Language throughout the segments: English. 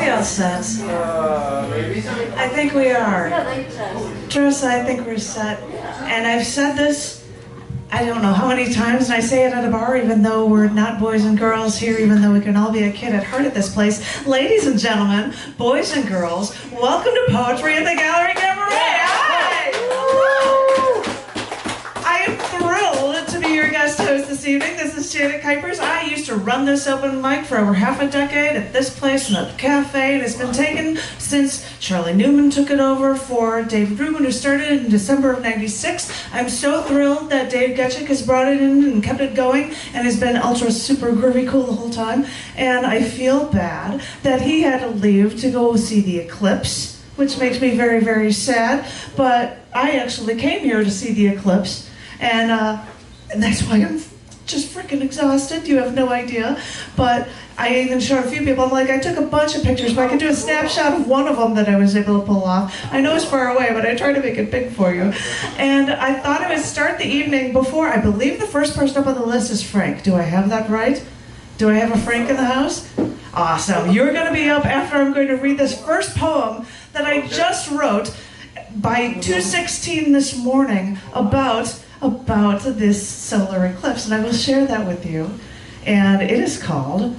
we all set? I think we are. Teresa, I think we're set. And I've said this, I don't know how many times, and I say it at a bar, even though we're not boys and girls here, even though we can all be a kid at heart at this place. Ladies and gentlemen, boys and girls, welcome to Poetry at the Gallery Cabaret. Hi! I am thrilled to be your guest host this evening. This is Kuypers. I used to run this open mic for over half a decade at this place in the cafe. It has been taken since Charlie Newman took it over for David Rubin, who started it in December of '96. I'm so thrilled that Dave Getchick has brought it in and kept it going and has been ultra super groovy cool the whole time. And I feel bad that he had to leave to go see the eclipse, which makes me very, very sad. But I actually came here to see the eclipse, and that's why I'm just freaking exhausted. You have no idea. But I even showed a few people. I'm like, I took a bunch of pictures, but I could do a snapshot of one of them that I was able to pull off. I know it's far away, but I tried to make it big for you. And I thought I would start the evening before. I believe the first person up on the list is Frank. Do I have that right? Do I have a Frank in the house? Awesome. You're going to be up after I'm going to read this first poem that I just wrote by 2:16 this morning about this solar eclipse, and I will share that with you. And it is called,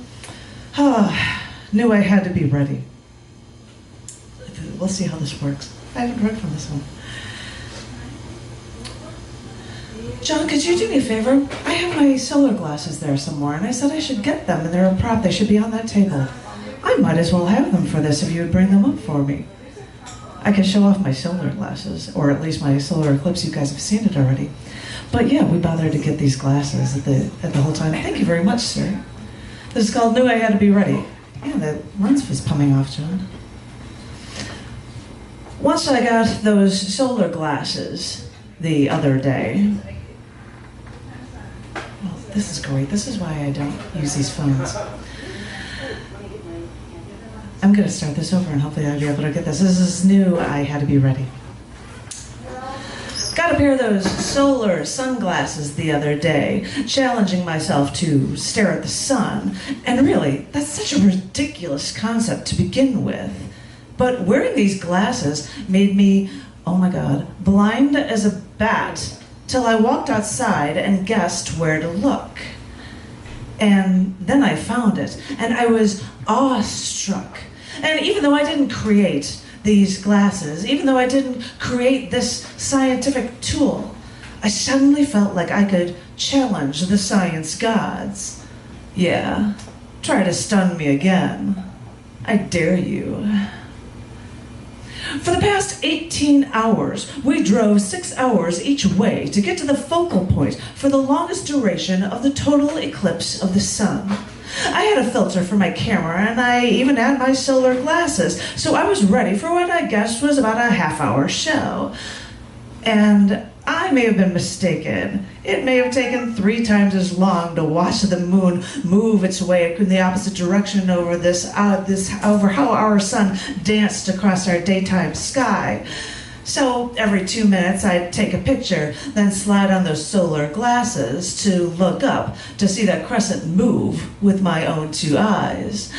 Knew I Had to Be Ready. We'll see how this works. I haven't read from this one. John, could you do me a favor? I have my solar glasses there somewhere, and I said I should get them, and they're a prop. They should be on that table. I might as well have them for this if you would bring them up for me. I could show off my solar glasses, or at least my solar eclipse. You guys have seen it already. But yeah, we bothered to get these glasses at the whole time. Thank you very much, sir. This is called Knew I Had to Be Ready. Yeah, the lens was coming off, John. Once I got those solar glasses the other day. Well, this is great. This is why I don't use these phones. I'm going to start this over and hopefully I'll be able to get this. This is Knew I Had to Be Ready. Got a pair of those solar sunglasses the other day, challenging myself to stare at the sun. And really, that's such a ridiculous concept to begin with. But wearing these glasses made me, oh my God, blind as a bat, till I walked outside and guessed where to look. And then I found it, and I was awestruck. And even though I didn't create these glasses, even though I didn't create this scientific tool, I suddenly felt like I could challenge the science gods. Yeah, try to stun me again. I dare you. For the past 18 hours, we drove 6 hours each way to get to the focal point for the longest duration of the total eclipse of the sun. I had a filter for my camera, and I even had my solar glasses, so I was ready for what I guessed was about a half-hour show. And I may have been mistaken. It may have taken 3 times as long to watch the moon move its way in the opposite direction over over how our sun danced across our daytime sky. So every 2 minutes I'd take a picture, then slide on those solar glasses to look up to see that crescent move with my own 2 eyes.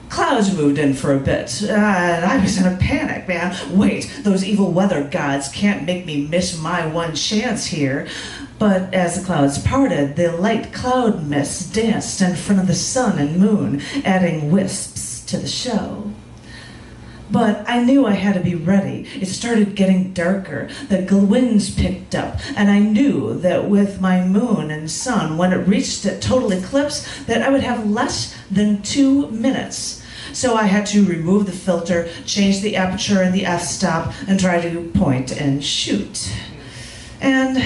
Clouds moved in for a bit, and I was in a panic, man. Wait, those evil weather gods can't make me miss my one chance here. But as the clouds parted, the light cloud mists danced in front of the sun and moon, adding wisps to the show. But I knew I had to be ready. It started getting darker. The winds picked up, and I knew that with my moon and sun, when it reached a total eclipse, that I would have less than 2 minutes. So I had to remove the filter, change the aperture and the f-stop, and try to point and shoot. And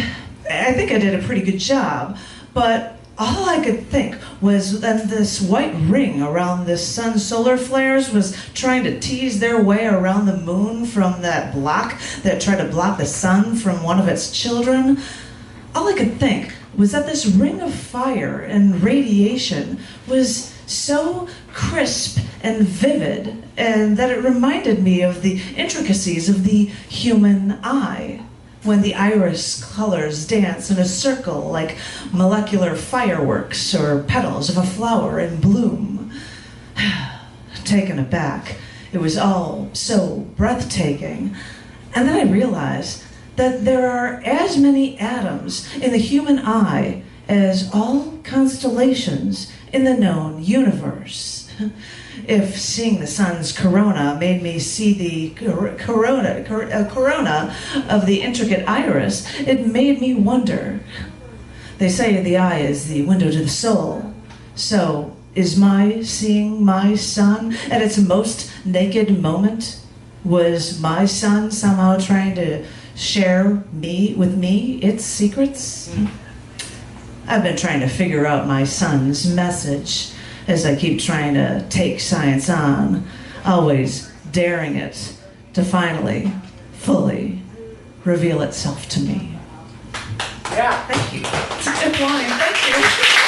I think I did a pretty good job, but all I could think was that this white ring around the sun's solar flares was trying to tease their way around the moon from that block that tried to block the sun from one of its children. All I could think was that this ring of fire and radiation was so crisp and vivid, and that it reminded me of the intricacies of the human eye, when the iris colors dance in a circle like molecular fireworks or petals of a flower in bloom. taken aback. It was all so breathtaking. And then I realized that there are as many atoms in the human eye as all constellations in the known universe. If seeing the sun's corona made me see the corona of the intricate iris, it made me wonder. They say the eye is the window to the soul. So, is my seeing my sun at its most naked moment? Was my sun somehow trying to share with me its secrets? I've been trying to figure out my sun's message as I keep trying to take science on, always daring it to finally, fully reveal itself to me. Yeah. Thank you. It's a good line. Thank you.